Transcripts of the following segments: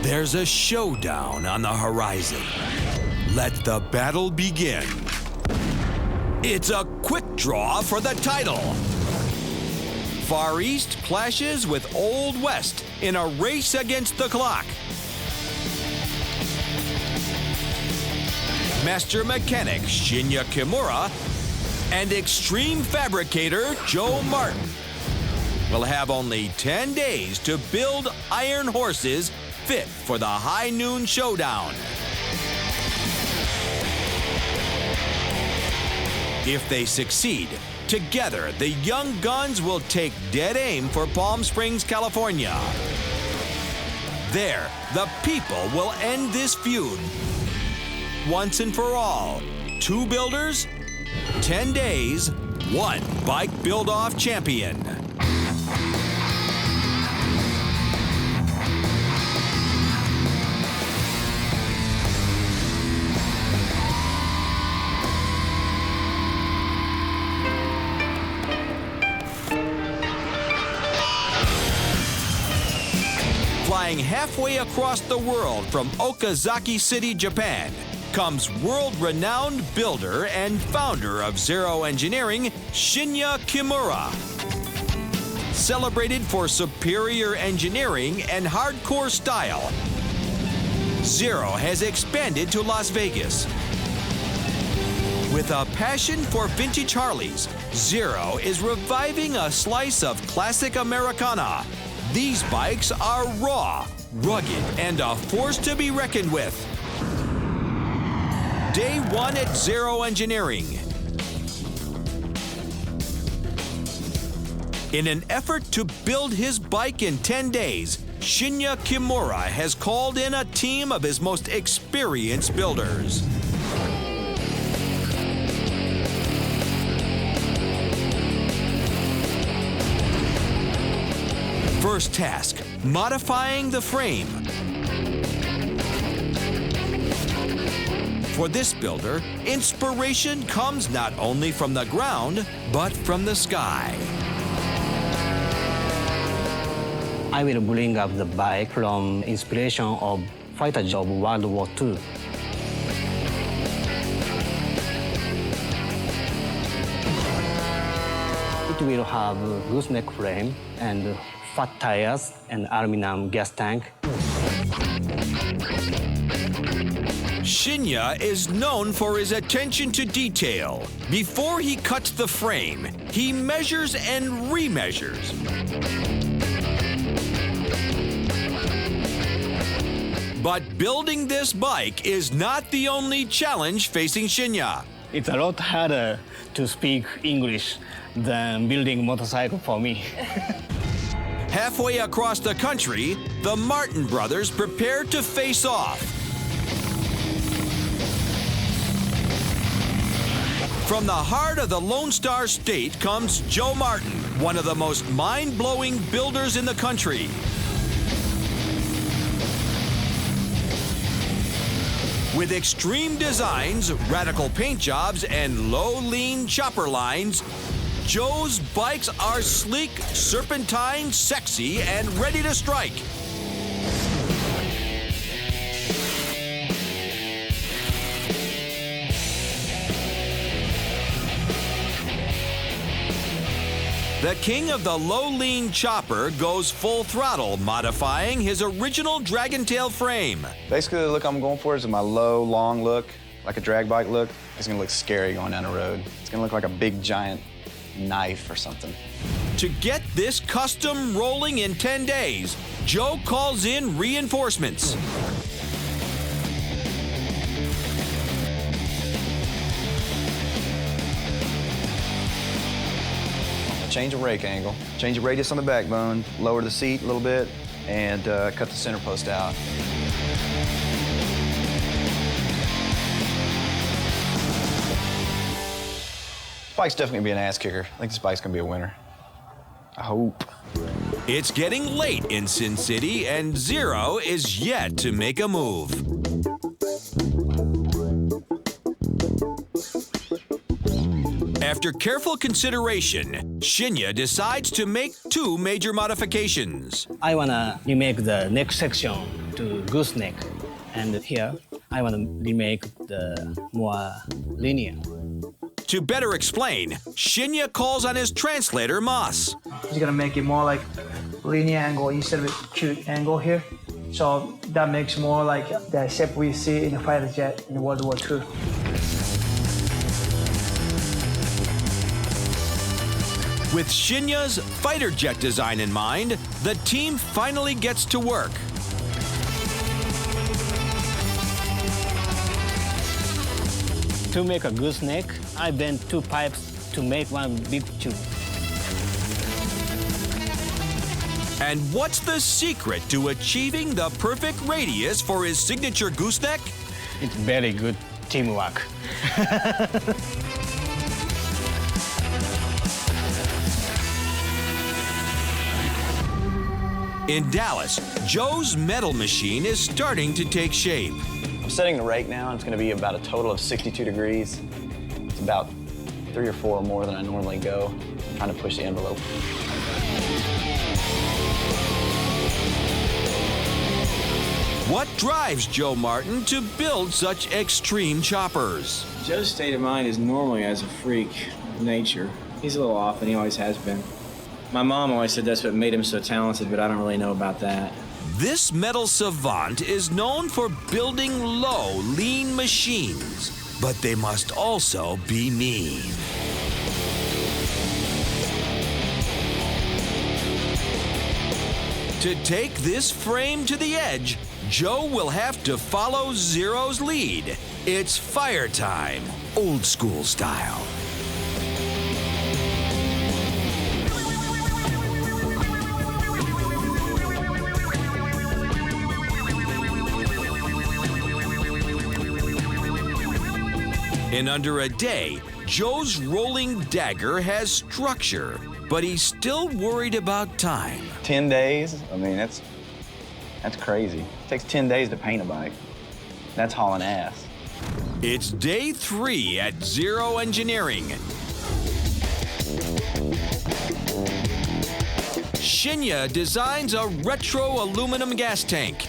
There's a showdown on the horizon. Let the battle begin. It's a quick draw for the title. Far East clashes with Old West in a race against the clock. Master mechanic Shinya Kimura and extreme fabricator Joe Martin will have only 10 days to build iron horses fit for the high noon showdown. If they succeed, together the young guns will take dead aim for Palm Springs, California. There, the people will end this feud. Once and for all, 2 builders, 10 days, 1 bike build-off champion. Flying halfway across the world from Okazaki City, Japan, comes world-renowned builder and founder of Zero Engineering, Shinya Kimura. Celebrated for superior engineering and hardcore style, Zero has expanded to Las Vegas. With a passion for vintage Harleys, Zero is reviving a slice of classic Americana. These bikes are raw, rugged, and a force to be reckoned with. Day 1 at Zero Engineering. In an effort to build his bike in 10 days, Shinya Kimura has called in a team of his most experienced builders. First task, modifying the frame. For this builder, inspiration comes not only from the ground, but from the sky. I will bring up the bike from inspiration of fighters of World War II. It will have gooseneck frame and fat tires and aluminum gas tank. Shinya is known for his attention to detail. Before he cuts the frame, he measures and remeasures. But building this bike is not the only challenge facing Shinya. It's a lot harder to speak English than building a motorcycle for me. Halfway across the country, the Martin brothers prepare to face off. From the heart of the Lone Star State comes Joe Martin, one of the most mind-blowing builders in the country. With extreme designs, radical paint jobs, and low lean chopper lines, Joe's bikes are sleek, serpentine, sexy, and ready to strike. The king of the low-lean chopper goes full throttle, modifying his original dragon tail frame. Basically, the look I'm going for is my low, long look, like a drag bike look. It's gonna look scary going down the road. It's gonna look like a big, giant knife or something. To get this custom rolling in 10 days, Joe calls in reinforcements. Change the rake angle, change the radius on the backbone, lower the seat a little bit, and cut the center post out. Bike's definitely gonna be an ass kicker. I think this bike's gonna be a winner. I hope. It's getting late in Sin City, and Zero is yet to make a move. After careful consideration, Shinya decides to make two major modifications. I want to remake the neck section to gooseneck. And here, I want to remake the more linear. To better explain, Shinya calls on his translator, Moss. He's gonna make it more like linear angle instead of a acute angle here. So that makes more like the shape we see in the fighter jet in World War II. With Shinya's fighter jet design in mind, the team finally gets to work. To make a gooseneck, I bend two pipes to make one big tube. And what's the secret to achieving the perfect radius for his signature gooseneck? It's very good teamwork. In Dallas, Joe's metal machine is starting to take shape. I'm setting the rake now. It's gonna be about a total of 62 degrees. It's about 3 or 4 more than I normally go. I'm trying to push the envelope. What drives Joe Martin to build such extreme choppers? Joe's state of mind is normally as a freak of nature. He's a little off, and he always has been. My mom always said that's what made him so talented, but I don't really know about that. This metal savant is known for building low, lean machines, but they must also be mean. To take this frame to the edge, Joe will have to follow Zero's lead. It's fire time, old school style. In under a day, Joe's rolling dagger has structure, but he's still worried about time. 10 days? I mean, that's crazy. It takes 10 days to paint a bike. That's hauling ass. It's day 3 at Zero Engineering. Shinya designs a retro aluminum gas tank.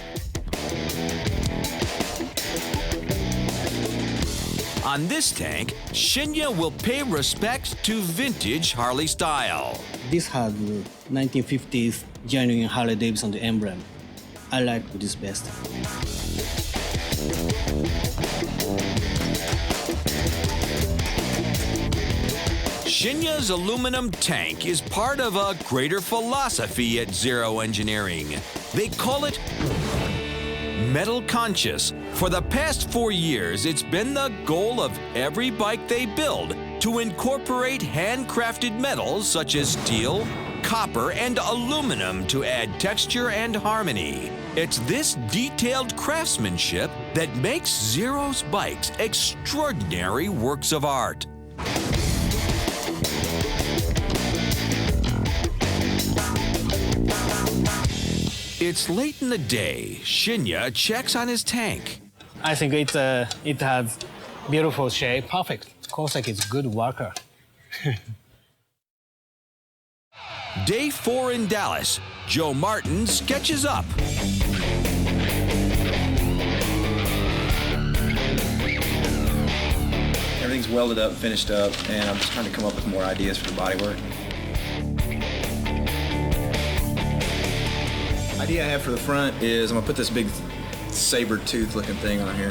On this tank, Shinya will pay respects to vintage Harley style. This has 1950s genuine Harley-Davidson emblem. I like this best. Shinya's aluminum tank is part of a greater philosophy at Zero Engineering. They call it metal conscious. For the past 4 years, it's been the goal of every bike they build to incorporate handcrafted metals such as steel, copper, and aluminum to add texture and harmony. It's this detailed craftsmanship that makes Zero's bikes extraordinary works of art. It's late in the day. Shinya checks on his tank. I think it has beautiful shape, perfect. Kosek is good worker. Day 4 in Dallas. Joe Martin sketches up. Everything's welded up, finished up, and I'm just trying to come up with more ideas for the bodywork. Idea I have for the front is I'm gonna put this big saber tooth looking thing on here.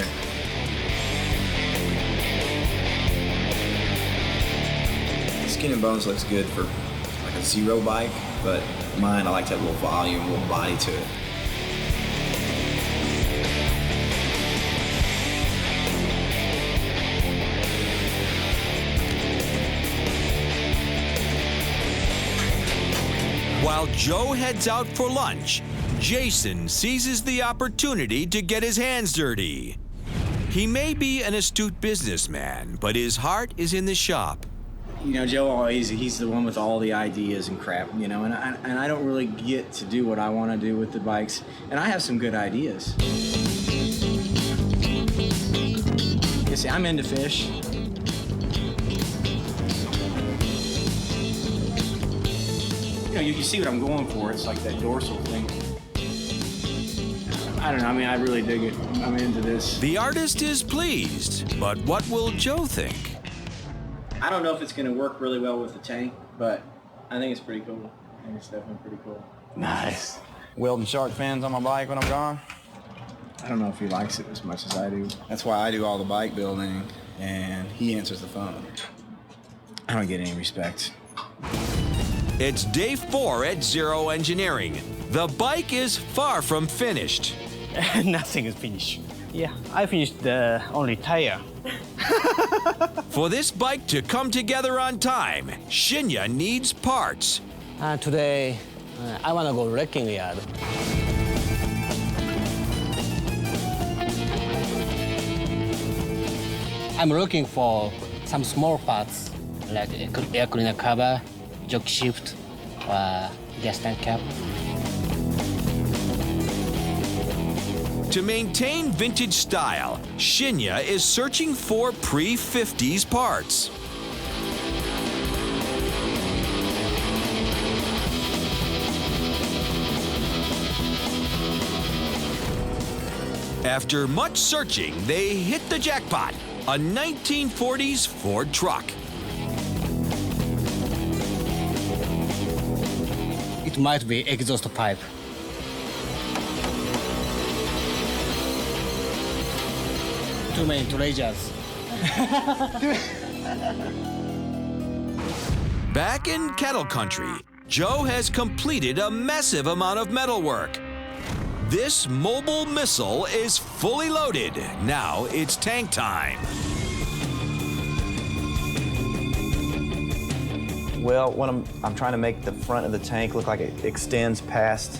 Skin and Bones looks good for like a Zero bike, but mine I like to have a little volume, a little body to it. While Joe heads out for lunch, Jason seizes the opportunity to get his hands dirty. He may be an astute businessman, but his heart is in the shop. You know, Joe always, he's the one with all the ideas and crap, you know, and I don't really get to do what I want to do with the bikes, and I have some good ideas. You see, I'm into fish. You see what I'm going for. It's like that dorsal thing. I don't know. I mean, I really dig it. I'm into this. The artist is pleased, but what will Joe think? I don't know if it's going to work really well with the tank, but I think it's pretty cool. I think it's definitely pretty cool. Nice. Welding shark fins on my bike when I'm gone. I don't know if he likes it as much as I do. That's why I do all the bike building, and he answers the phone. I don't get any respect. It's day 4 at Zero Engineering. The bike is far from finished. Nothing is finished. Yeah, I finished the only tire. For this bike to come together on time, Shinya needs parts. Today, I want to go wrecking yard. I'm looking for some small parts, like air cleaner cover, jock shift, or gas tank cap. To maintain vintage style, Shinya is searching for pre-50s parts. After much searching, they hit the jackpot, a 1940s Ford truck. It might be exhaust pipe. Too many treasures. Back in cattle country, Joe has completed a massive amount of metalwork. This mobile missile is fully loaded. Now it's tank time. Well, when I'm trying to make the front of the tank look like it extends past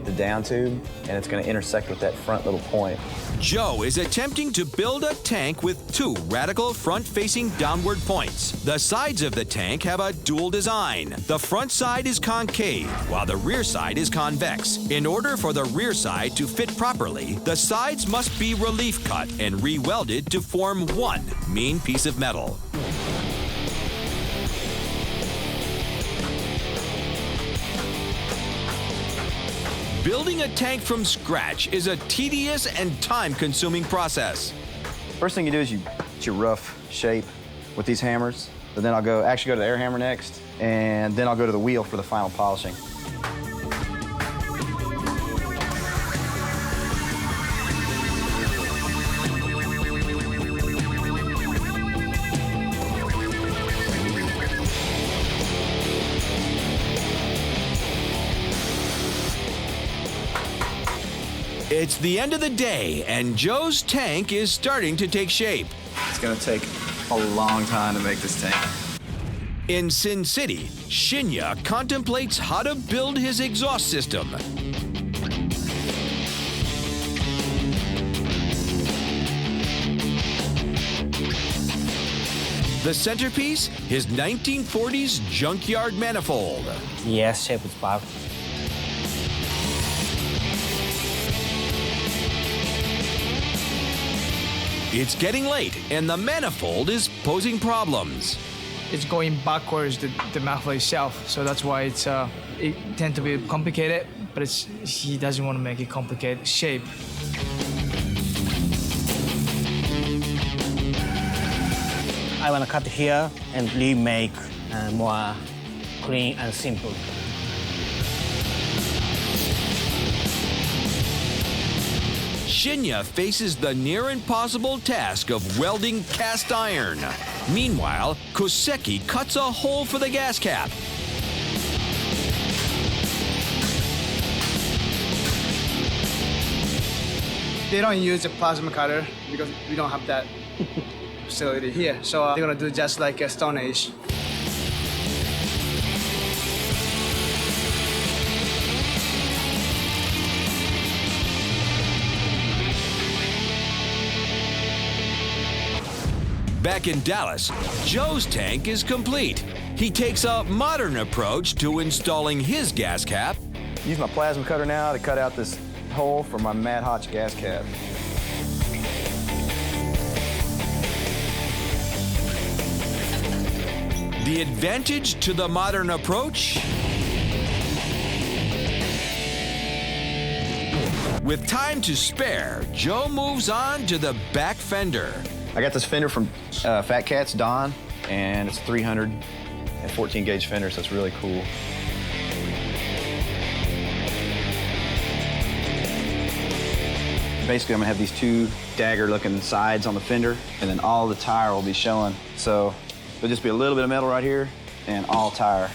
the down tube, and it's going to intersect with that front little point. Joe is attempting to build a tank with 2 radical front-facing downward points. The sides of the tank have a dual design. The front side is concave, while the rear side is convex. In order for the rear side to fit properly, the sides must be relief cut and re-welded to form one main piece of metal. Building a tank from scratch is a tedious and time-consuming process. First thing you do is you rough shape with these hammers, but then I'll actually go to the air hammer next, and then I'll go to the wheel for the final polishing. It's the end of the day, and Joe's tank is starting to take shape. It's gonna take a long time to make this tank. In Sin City, Shinya contemplates how to build his exhaust system. The centerpiece, his 1940s junkyard manifold. Yes, shape is part. It's getting late, and the manifold is posing problems. It's going backwards, the manifold itself, so that's why it tends to be complicated, but he doesn't want to make it complicated shape. I want to cut here and remake more clean and simple. Shinya faces the near impossible task of welding cast iron. Meanwhile, Koseki cuts a hole for the gas cap. They don't use a plasma cutter because we don't have that facility here, so they're gonna do just like a Stone Age. Back in Dallas, Joe's tank is complete. He takes a modern approach to installing his gas cap. Use my plasma cutter now to cut out this hole for my Mad Hotch gas cap. The advantage to the modern approach? With time to spare, Joe moves on to the back fender. I got this fender from Fat Cat's Don, and it's 314 gauge fender, so it's really cool. Basically, I'm gonna have these two dagger-looking sides on the fender, and then all the tire will be showing. So there'll just be a little bit of metal right here, and all tire.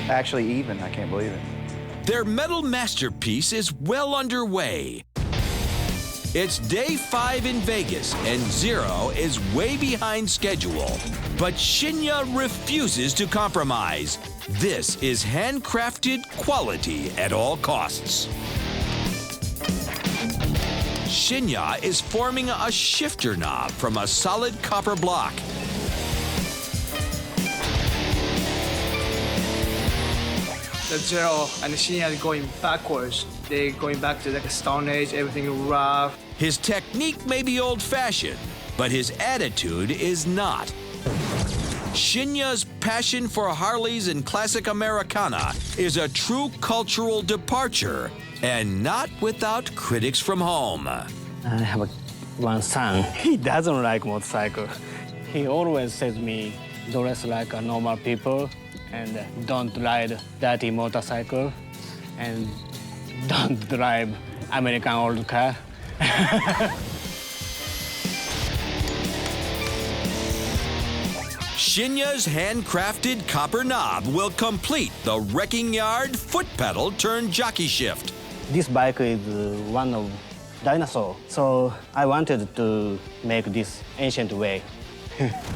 Actually even, I can't believe it. Their metal masterpiece is well underway. It's day 5 in Vegas, and Zero is way behind schedule. But Shinya refuses to compromise. This is handcrafted quality at all costs. Shinya is forming a shifter knob from a solid copper block. The Zero and the Shinya are going backwards. They're going back to like a Stone Age, everything rough. His technique may be old-fashioned, but his attitude is not. Shinya's passion for Harleys and classic Americana is a true cultural departure, and not without critics from home. I have one son. He doesn't like motorcycle. He always says me, dress like a normal people and don't ride dirty motorcycle and don't drive American old car. Shinya's handcrafted copper knob will complete the wrecking yard foot pedal turned jockey shift. This bike is one of dinosaur, so I wanted to make this ancient way.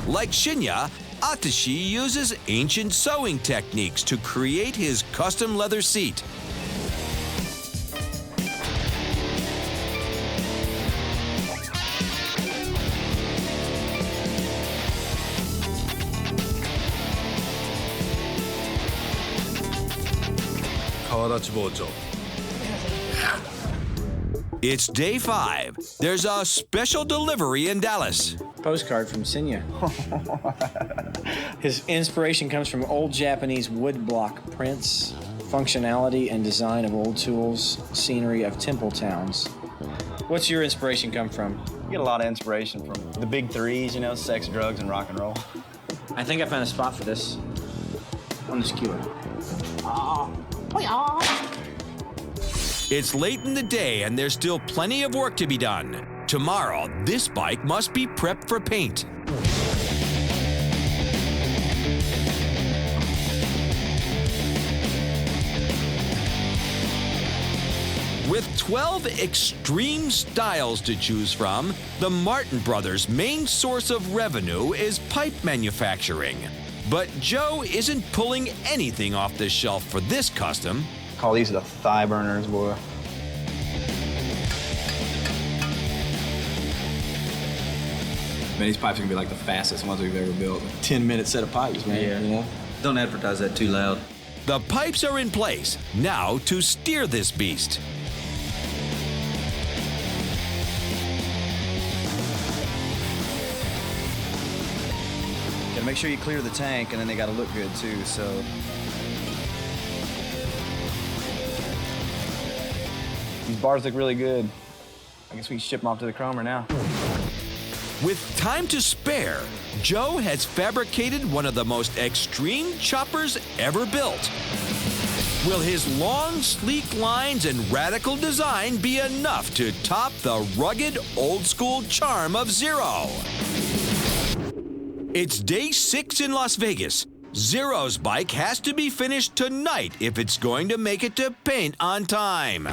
Like Shinya, Atashi uses ancient sewing techniques to create his custom leather seat. It's day 5. There's a special delivery in Dallas. Postcard from Shinya. His inspiration comes from old Japanese woodblock prints, functionality and design of old tools, scenery of temple towns. What's your inspiration come from? I get a lot of inspiration from the big threes, you know, sex, drugs, and rock and roll. I think I found a spot for this on the skewer. It's late in the day and there's still plenty of work to be done. Tomorrow, this bike must be prepped for paint. With 12 extreme styles to choose from, the Martin brothers' main source of revenue is pipe manufacturing. But Joe isn't pulling anything off the shelf for this custom. Call these the thigh burners, boy. Man, these pipes are gonna be like the fastest ones we've ever built. 10-minute set of pipes, man. Yeah. You know? Don't advertise that too loud. The pipes are in place, now to steer this beast. Gotta make sure you clear the tank, and then they gotta look good too, so. These bars look really good. I guess we can ship them off to the chromer now. With time to spare, Joe has fabricated one of the most extreme choppers ever built. Will his long, sleek lines and radical design be enough to top the rugged, old-school charm of Zero? It's day 6 in Las Vegas. Zero's bike has to be finished tonight if it's going to make it to paint on time.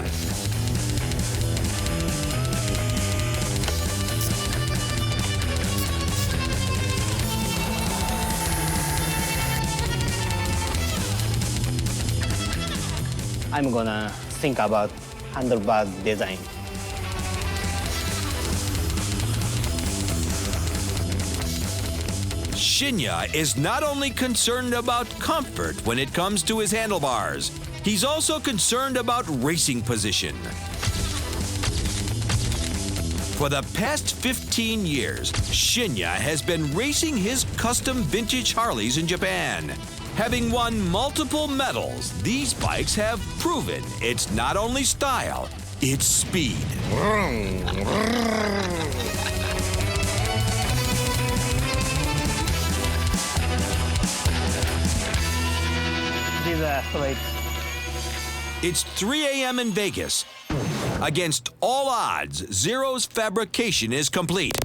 I'm gonna think about handlebar design. Shinya is not only concerned about comfort when it comes to his handlebars, he's also concerned about racing position. For the past 15 years, Shinya has been racing his custom vintage Harleys in Japan. Having won multiple medals, these bikes have proven it's not only style, it's speed. These are straight. It's 3 a.m. in Vegas. Against all odds, Zero's fabrication is complete.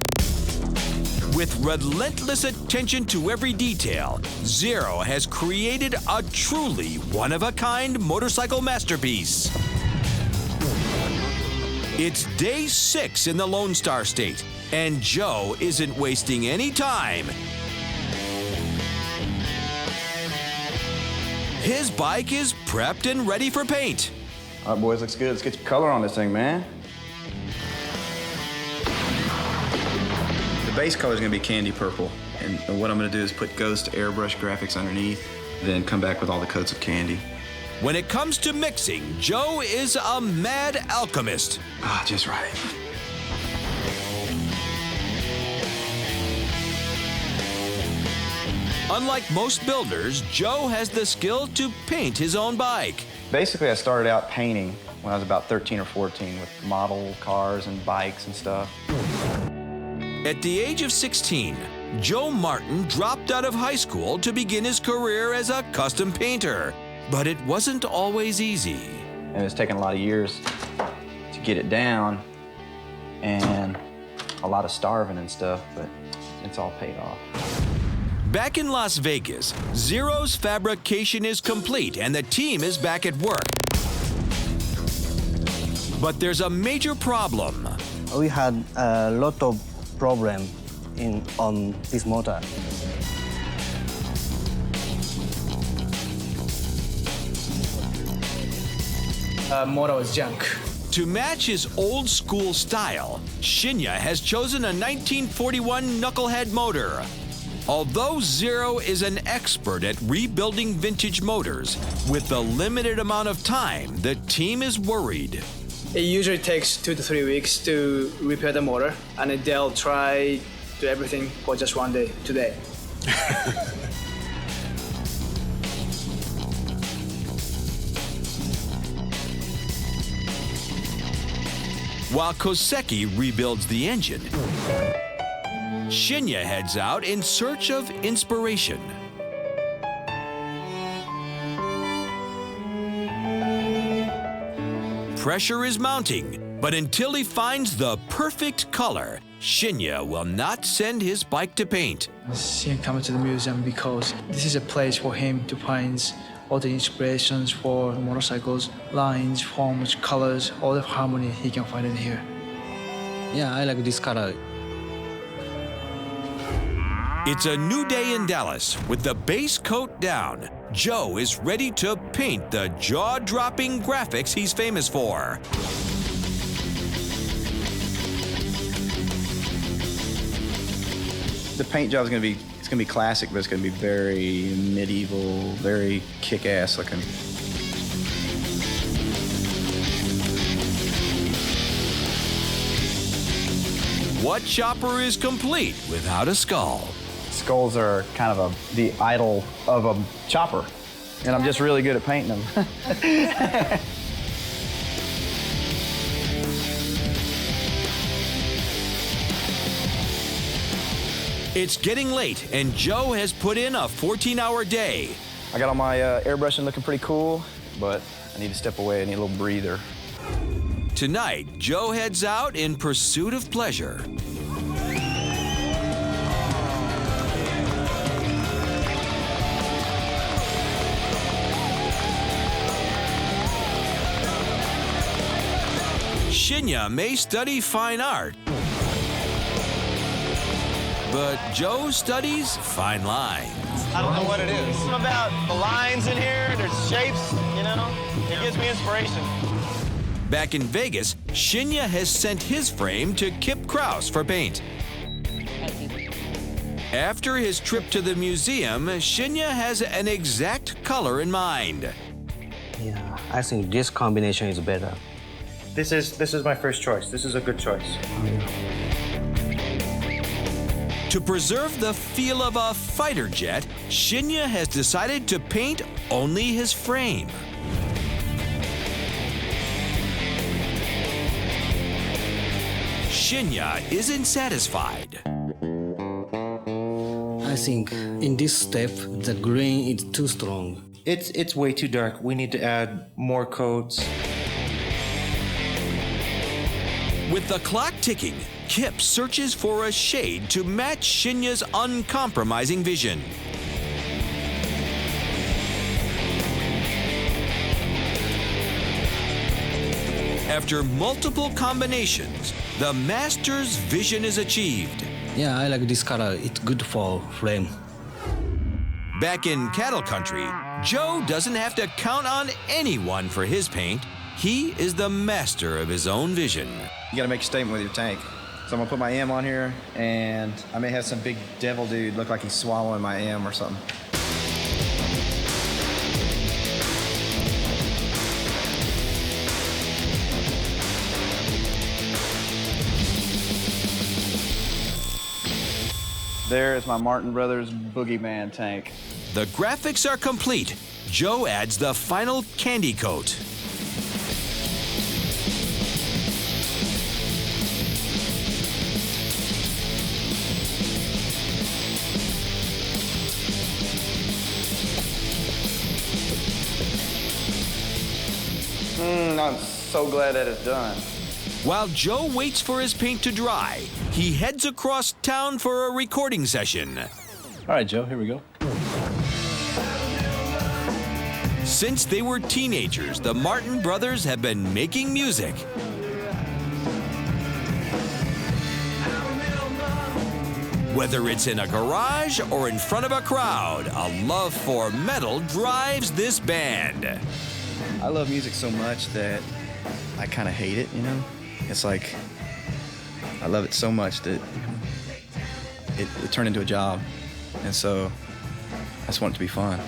With relentless attention to every detail, Zero has created a truly one-of-a-kind motorcycle masterpiece. It's day 6 in the Lone Star State, and Joe isn't wasting any time. His bike is prepped and ready for paint. All right, boys, looks good. Let's get your color on this thing, man. The base color is gonna be candy purple. And what I'm gonna do is put Ghost airbrush graphics underneath, then come back with all the coats of candy. When it comes to mixing, Joe is a mad alchemist. Ah, just right. Unlike most builders, Joe has the skill to paint his own bike. Basically, I started out painting when I was about 13 or 14 with model cars and bikes and stuff. At the age of 16, Joe Martin dropped out of high school to begin his career as a custom painter. But it wasn't always easy. And it's taken a lot of years to get it down and a lot of starving and stuff, but it's all paid off. Back in Las Vegas, Zero's fabrication is complete and the team is back at work. But there's a major problem. We had a lot of problem on this motor. Motor was junk. To match his old school style, Shinya has chosen a 1941 knucklehead motor. Although Zero is an expert at rebuilding vintage motors, with the limited amount of time, the team is worried. It usually takes 2 to 3 weeks to repair the motor, and they'll try to do everything for just one day, today. While Koseki rebuilds the engine, Shinya heads out in search of inspiration. Pressure is mounting, but until he finds the perfect color, Shinya will not send his bike to paint. He come to the museum because this is a place for him to find all the inspirations for motorcycles, lines, forms, colors, all the harmony he can find in here. Yeah, I like this color. It's a new day in Dallas. With the base coat down, Joe is ready to paint the jaw-dropping graphics he's famous for. The paint job is gonna be, it's gonna be classic, but it's gonna be very medieval, very kick-ass looking. What chopper is complete without a skull? Skulls are kind of the idol of a chopper, and I'm just really good at painting them. It's getting late, and Joe has put in a 14-hour day. I got all my airbrushing looking pretty cool, but I need to step away. I need a little breather. Tonight, Joe heads out in pursuit of pleasure. Shinya may study fine art, but Joe studies fine lines. I don't know what it is. Something about the lines in here, there's shapes, you know? It gives me inspiration. Back in Vegas, Shinya has sent his frame to Kip Kraus for paint. After his trip to the museum, Shinya has an exact color in mind. Yeah, I think this combination is better. This is my first choice. This is a good choice. To preserve the feel of a fighter jet, Shinya has decided to paint only his frame. Shinya isn't satisfied. I think in this step, the green is too strong. It's way too dark. We need to add more coats. With the clock ticking, Kip searches for a shade to match Shinya's uncompromising vision. After multiple combinations, the master's vision is achieved. Yeah, I like this color. It's good for frame. Back in cattle country, Joe doesn't have to count on anyone for his paint. He is the master of his own vision. You gotta make a statement with your tank. So I'm gonna put my M on here, and I may have some big devil dude look like he's swallowing my M or something. There is my Martin Brothers Boogeyman tank. The graphics are complete. Joe adds the final candy coat. I'm so glad that it's done. While Joe waits for his paint to dry, he heads across town for a recording session. All right, Joe, here we go. Since they were teenagers, the Martin brothers have been making music. Whether it's in a garage or in front of a crowd, a love for metal drives this band. I love music so much that I kind of hate it, you know? It's like, I love it so much that it turned into a job. And so I just want it to be fun.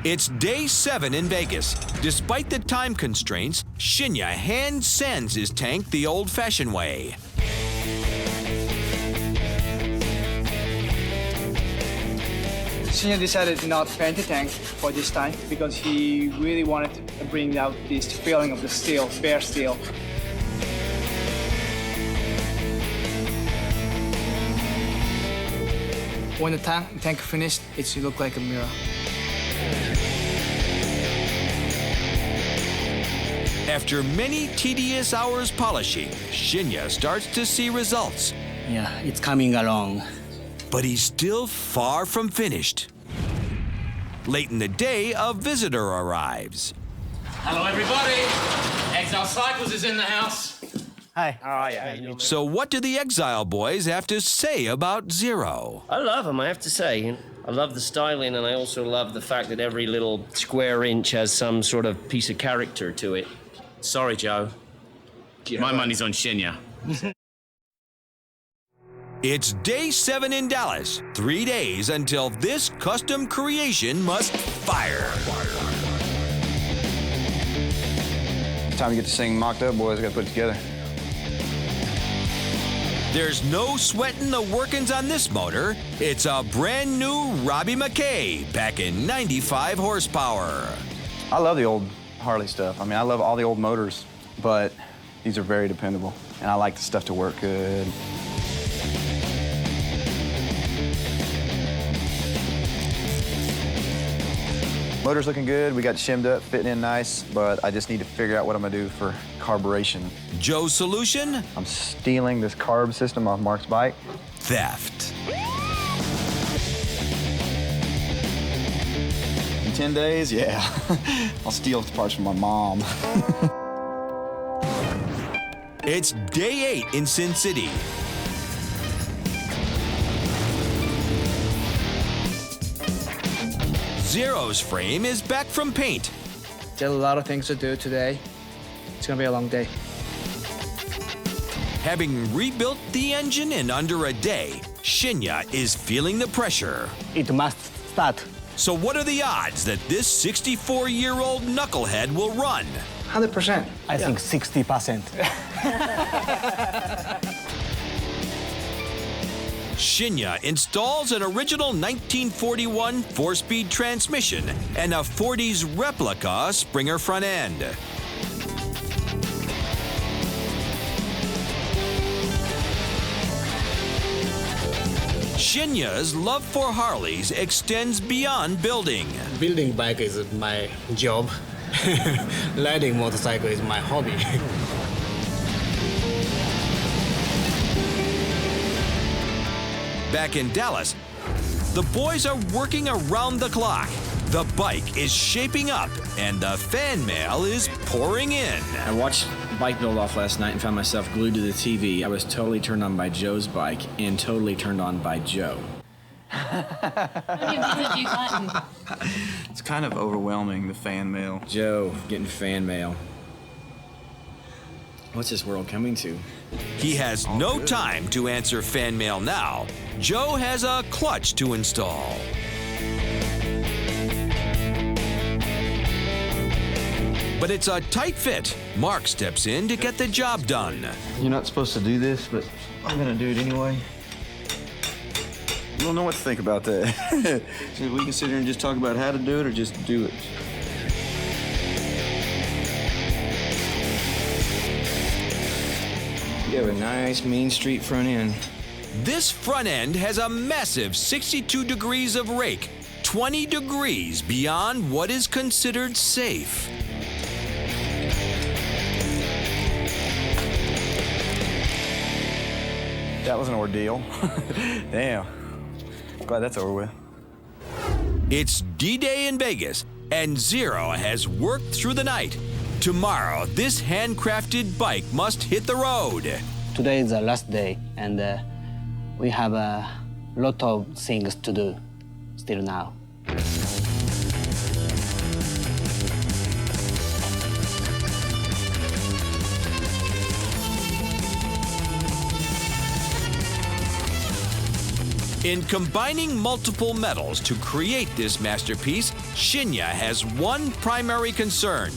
It's day 7 in Vegas. Despite the time constraints, Shinya hand sands his tank the old-fashioned way. Shinya decided not to paint the tank for this time because he really wanted to bring out this feeling of the steel, bare steel. When the tank finished, it looked like a mirror. After many tedious hours polishing, Shinya starts to see results. Yeah, it's coming along. But he's still far from finished. Late in the day, a visitor arrives. Hello, everybody. Exile Cycles is in the house. Hi. How are you? So what do the Exile boys have to say about Zero? I love them, I have to say. I love the styling, and I also love the fact that every little square inch has some sort of piece of character to it. Sorry, Joe. My money's on Shinya. It's day 7 in Dallas. 3 days until this custom creation must fire. Time you get to sing Mocked Up Boys, I gotta put it together. There's no sweating the workings on this motor. It's a brand new Robbie McKay, packing 95 horsepower. I love the old Harley stuff. I mean, I love all the old motors, but these are very dependable, and I like the stuff to work good. Motor's looking good. We got shimmed up, fitting in nice, but I just need to figure out what I'm gonna do for carburation. Joe's solution? I'm stealing this carb system off Mark's bike. Theft. In 10 days, yeah. I'll steal parts from my mom. It's day 8 in Sin City. Zero's frame is back from paint. There's a lot of things to do today. It's gonna be a long day. Having rebuilt the engine in under a day, Shinya is feeling the pressure. It must start. So what are the odds that this 64-year-old knucklehead will run? 100%. I think 60%. Shinya installs an original 1941 4-speed transmission and a 40s replica Springer front end. Shinya's love for Harleys extends beyond building. Building bike is my job. Riding motorcycle is my hobby. Back in Dallas, the boys are working around the clock. The bike is shaping up, and the fan mail is pouring in. I watched bike build off last night and found myself glued to the TV. I was totally turned on by Joe's bike and totally turned on by Joe. It's kind of overwhelming, the fan mail. Joe getting fan mail. What's this world coming to? He has no time to answer fan mail now. Joe has a clutch to install. But it's a tight fit. Mark steps in to get the job done. You're not supposed to do this, but I'm gonna do it anyway. You don't know what to think about that. Should we can sit here and just talk about how to do it or just do it? You have a nice Main Street front end. This front end has a massive 62 degrees of rake, 20 degrees beyond what is considered safe. That was an ordeal. Damn. Glad that's over with. It's D-Day in Vegas, and Zero has worked through the night. Tomorrow, this handcrafted bike must hit the road. Today is the last day, and we have a lot of things to do still now. In combining multiple metals to create this masterpiece, Shinya has one primary concern.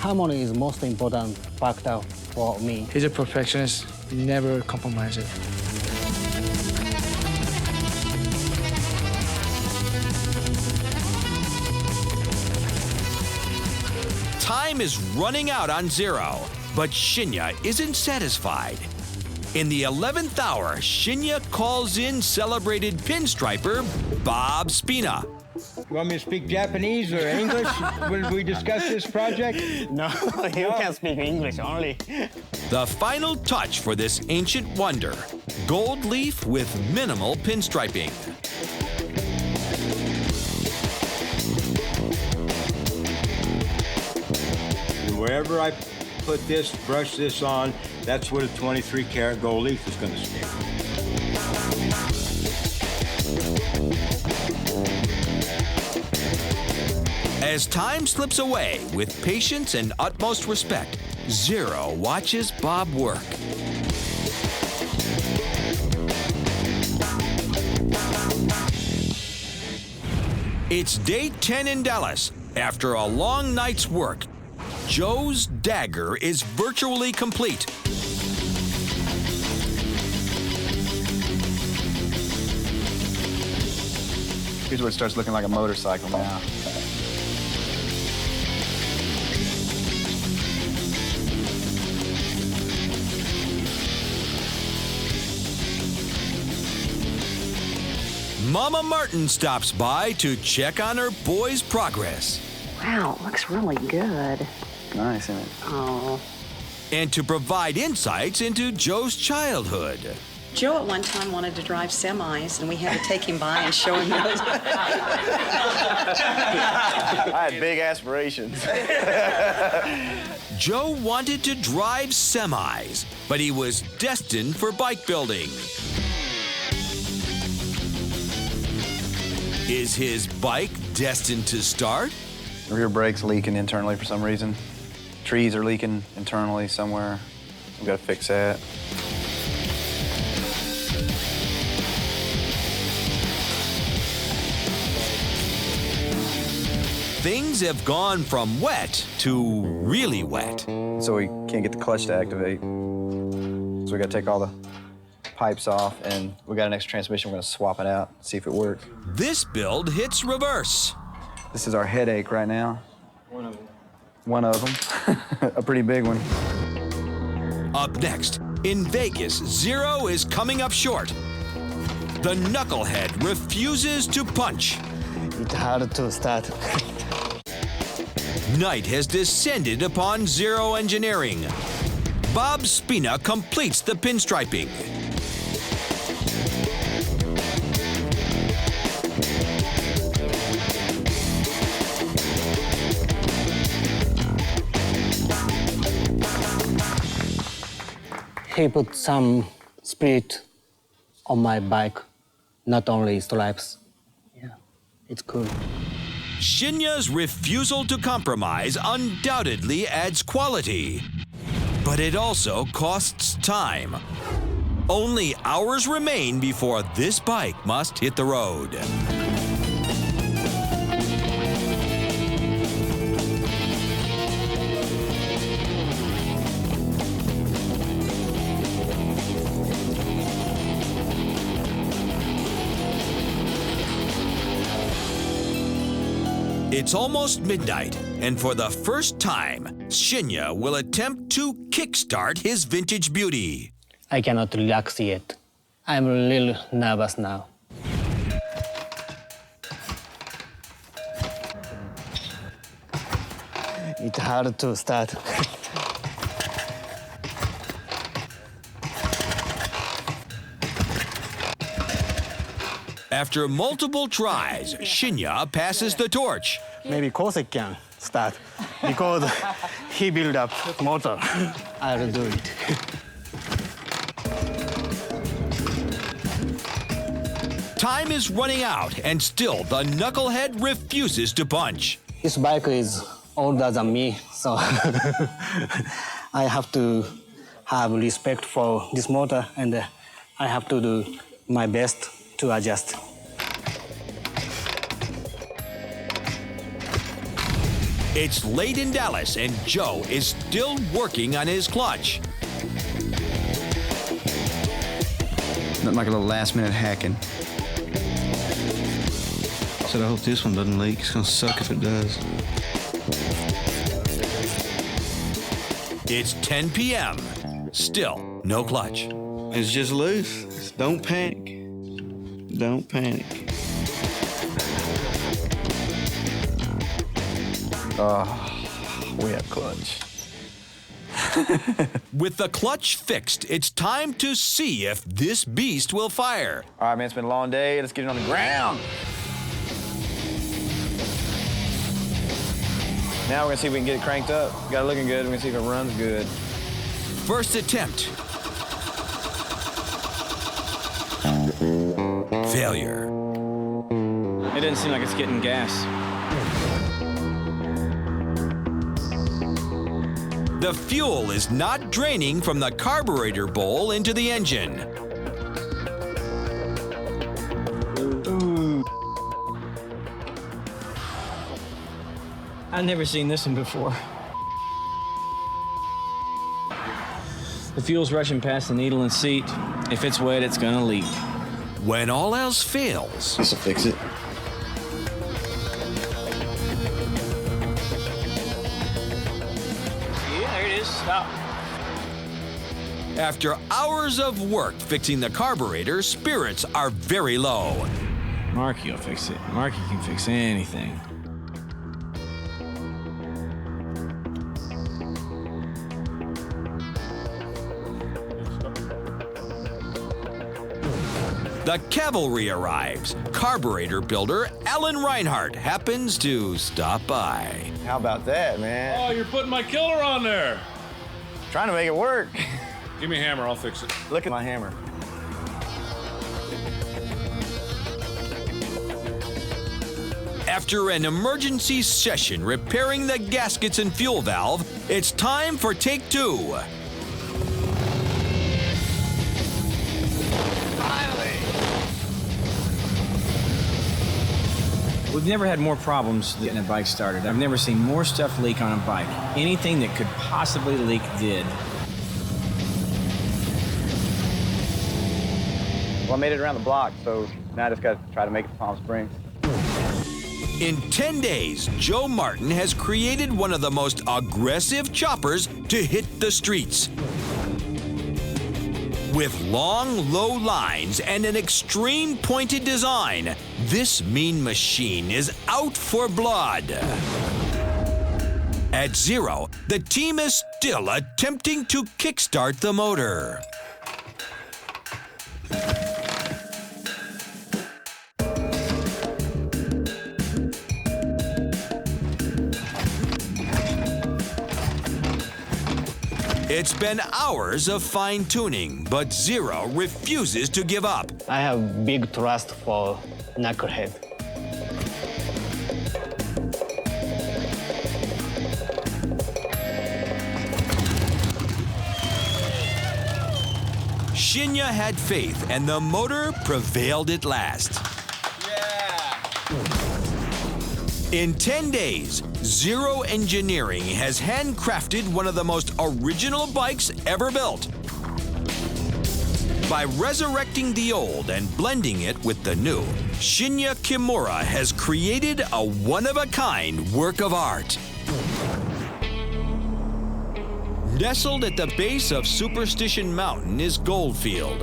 Harmony is most important factor for me. He's a perfectionist. He never compromises. Time is running out on Zero, but Shinya isn't satisfied. In the 11th hour, Shinya calls in celebrated pinstriper Bob Spina. You want me to speak Japanese or English when we discuss this project? No, you can speak English only. The final touch for this ancient wonder, gold leaf with minimal pinstriping. And wherever I put this, brush this on, that's what a 23 karat gold leaf is going to stand. As time slips away, with patience and utmost respect, Zero watches Bob work. It's day 10 in Dallas. After a long night's work, Joe's dagger is virtually complete. Here's where it starts looking like a motorcycle now. Mama Martin stops by to check on her boy's progress. Wow, it looks really good. Nice, isn't it? Oh. And to provide insights into Joe's childhood. Joe at one time wanted to drive semis, and we had to take him by and show him those. I had big aspirations. Joe wanted to drive semis, but he was destined for bike building. Is his bike destined to start? The rear brake's leaking internally for some reason. Trees are leaking internally somewhere. We've got to fix that. Things have gone from wet to really wet. So we can't get the clutch to activate. So we gotta take all the pipes off, and we got an extra transmission. We're gonna swap it out, see if it works. This build hits reverse. This is our headache right now. One of them. A pretty big one. Up next, in Vegas, Zero is coming up short. The knucklehead refuses to punch. It's hard to start. Night has descended upon Zero Engineering. Bob Spina completes the pinstriping. He put some spirit on my bike, not only stripes. Yeah, it's cool. Shinya's refusal to compromise undoubtedly adds quality, but it also costs time. Only hours remain before this bike must hit the road. It's almost midnight, and for the first time, Shinya will attempt to kickstart his vintage beauty. I cannot relax yet. I'm a little nervous now. It's hard to start. After multiple tries, Shinya passes the torch. Maybe Kosek can start because he built up motor. I'll do it. Time is running out, and still the knucklehead refuses to punch. This bike is older than me, so I have to have respect for this motor, and I have to do my best to adjust. It's late in Dallas, and Joe is still working on his clutch. Nothing like a little last-minute hacking. Said I hope this one doesn't leak. It's gonna suck if it does. It's 10 p.m. Still no clutch. It's just loose. Don't panic. Don't panic. We have clutch. With the clutch fixed, it's time to see if this beast will fire. All right, man, it's been a long day. Let's get it on the ground. Now we're gonna see if we can get it cranked up. Got it looking good. We're gonna see if it runs good. First attempt. Failure. It doesn't seem like it's getting gas. The fuel is not draining from the carburetor bowl into the engine. Ooh. I've never seen this one before. The fuel's rushing past the needle and seat. If it's wet, it's gonna leak. When all else fails, This'll fix it. Yeah, there it is. Stop. after hours of work fixing the carburetor, spirits are very low. Marky will fix it. Marky can fix anything. The cavalry arrives. Carburetor builder Alan Reinhardt happens to stop by. How about that, man? Oh, you're putting my killer on there. Trying to make it work. Give me a hammer, I'll fix it. Look at my hammer. After an emergency session repairing the gaskets and fuel valve, it's time for take two. We've never had more problems getting a bike started. I've never seen more stuff leak on a bike. Anything that could possibly leak did. Well, I made it around the block, so now I just got to try to make it to Palm Springs. In 10 days, Joe Martin has created one of the most aggressive choppers to hit the streets. With long, low lines and an extreme pointed design, this mean machine is out for blood. At 0, the team is still attempting to kickstart the motor. It's been hours of fine-tuning, but 0 refuses to give up. I have big trust for Knucklehead. Shinya had faith, and the motor prevailed at last. In 10 days, 0 Engineering has handcrafted one of the most original bikes ever built. By resurrecting the old and blending it with the new, Shinya Kimura has created a one-of-a-kind work of art. Nestled at the base of Superstition Mountain is Goldfield.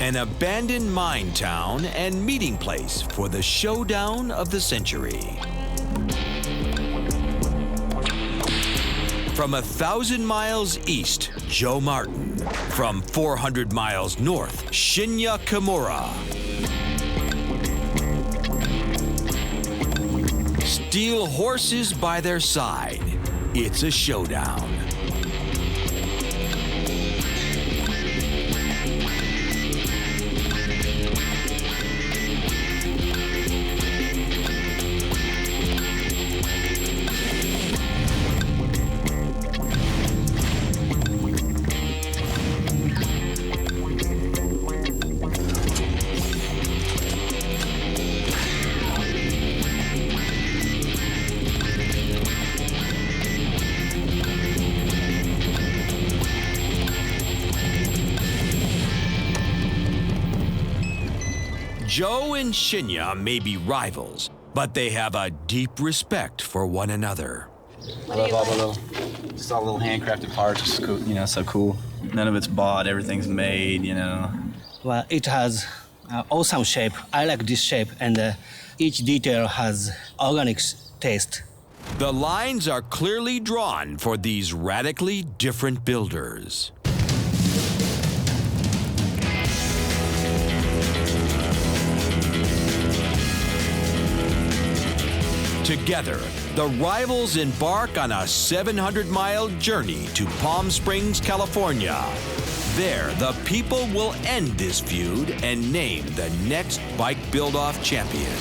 An abandoned mine town and meeting place for the showdown of the century. From 1,000 miles east, Joe Martin. From 400 miles north, Shinya Kimura. Steel horses by their side. It's a showdown. Joe and Shinya may be rivals, but they have a deep respect for one another. I love all the little handcrafted parts. It's cool, you know, so cool. None of it's bought, everything's made, you know. Well, it has awesome shape. I like this shape, and each detail has organic taste. The lines are clearly drawn for these radically different builders. Together, the rivals embark on a 700-mile journey to Palm Springs, California. There, the people will end this feud and name the next bike build-off champion.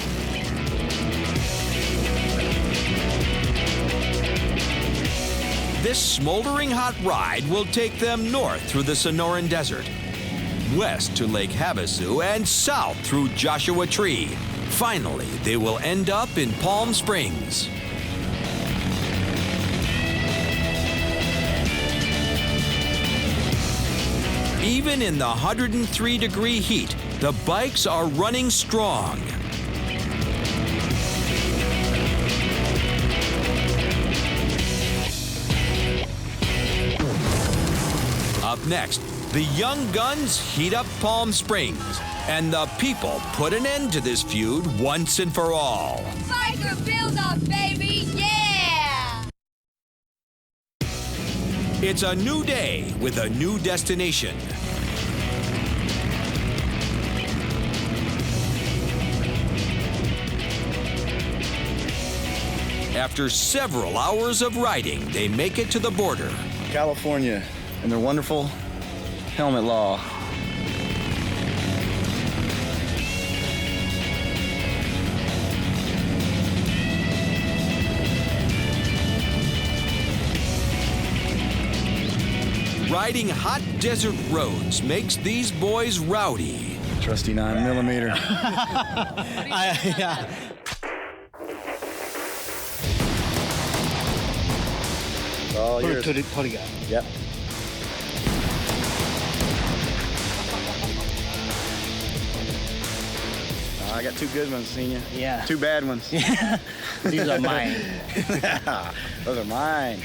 This smoldering hot ride will take them north through the Sonoran Desert, west to Lake Havasu, and south through Joshua Tree. Finally, they will end up in Palm Springs. Even in the 103-degree heat, the bikes are running strong. Up next, the young guns heat up Palm Springs, and the people put an end to this feud once and for all. Biker build-up, baby, yeah! It's a new day with a new destination. After several hours of riding, they make it to the border. California and their wonderful helmet law. riding hot desert roads makes these boys rowdy. Trusty 9mm. Yeah. All yours. Yep. I got 2 good ones, Shinya. Yeah. 2 bad ones. These are mine. Yeah, those are mine.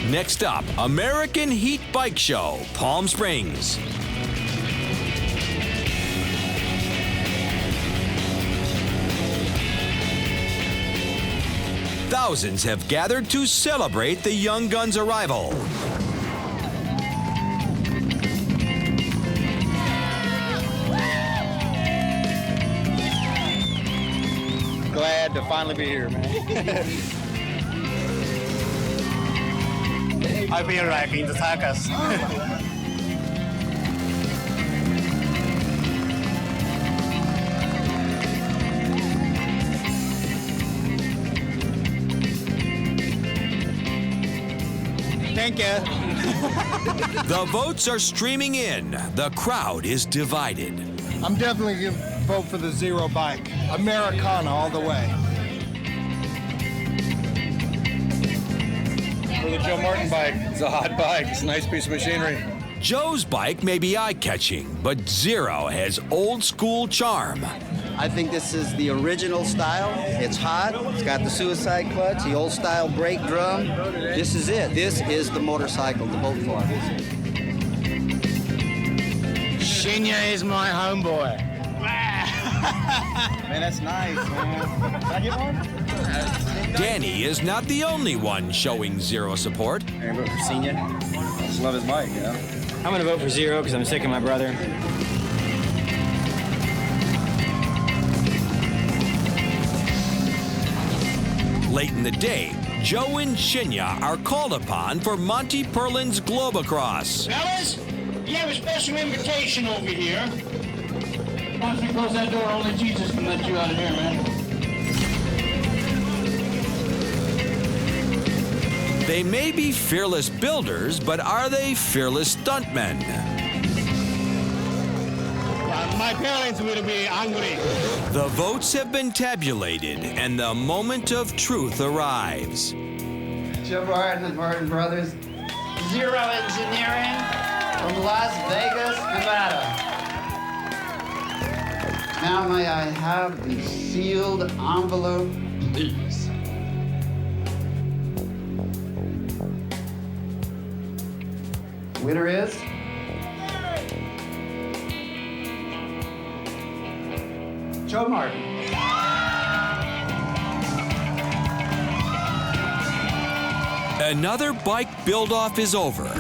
Next up, American Heat Bike Show, Palm Springs. Thousands have gathered to celebrate the young gun's arrival. Glad to finally be here, man. I feel like in the circus. Thank you. The votes are streaming in. The crowd is divided. I'm definitely going to vote for the Zero bike. Americana all the way. For the Joe Martin bike. It's a hot bike. It's a nice piece of machinery. Joe's bike may be eye-catching, but Zero has old-school charm. I think this is the original style. It's hot. It's got the suicide clutch, the old-style brake drum. This is it. This is the motorcycle to vote for. Shinya is my homeboy. Man, that's nice, man. Can I get one? Danny is not the only one showing Zero support. I'm gonna vote for Shinya. I just love his bike, you know? I'm gonna vote for Zero because I'm sick of my brother. Late in the day, Joe and Shinya are called upon for Monty Perlin's Globacross. Fellas, you have a special invitation over here. Why don't you close that door? Only Jesus can let you out of here, man. They may be fearless builders, but are they fearless stuntmen? My parents will be angry. The votes have been tabulated, and the moment of truth arrives. Joe Martin and Martin Brothers. Zero Engineering from Las Vegas, Nevada. Now may I have the sealed envelope, please? Winner is... Joe Martin. Another bike build-off is over,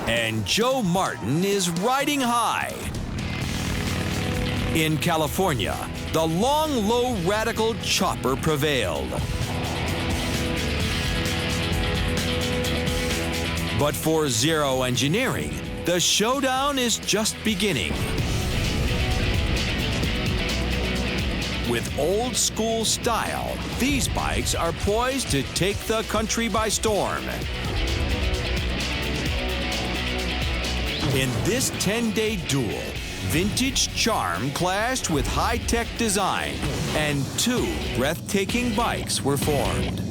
and Joe Martin is riding high. In California, the long, low, radical chopper prevailed. But for Zero Engineering, the showdown is just beginning. With old-school style, these bikes are poised to take the country by storm. In this 10-day duel, vintage charm clashed with high-tech design, and 2 breathtaking bikes were formed.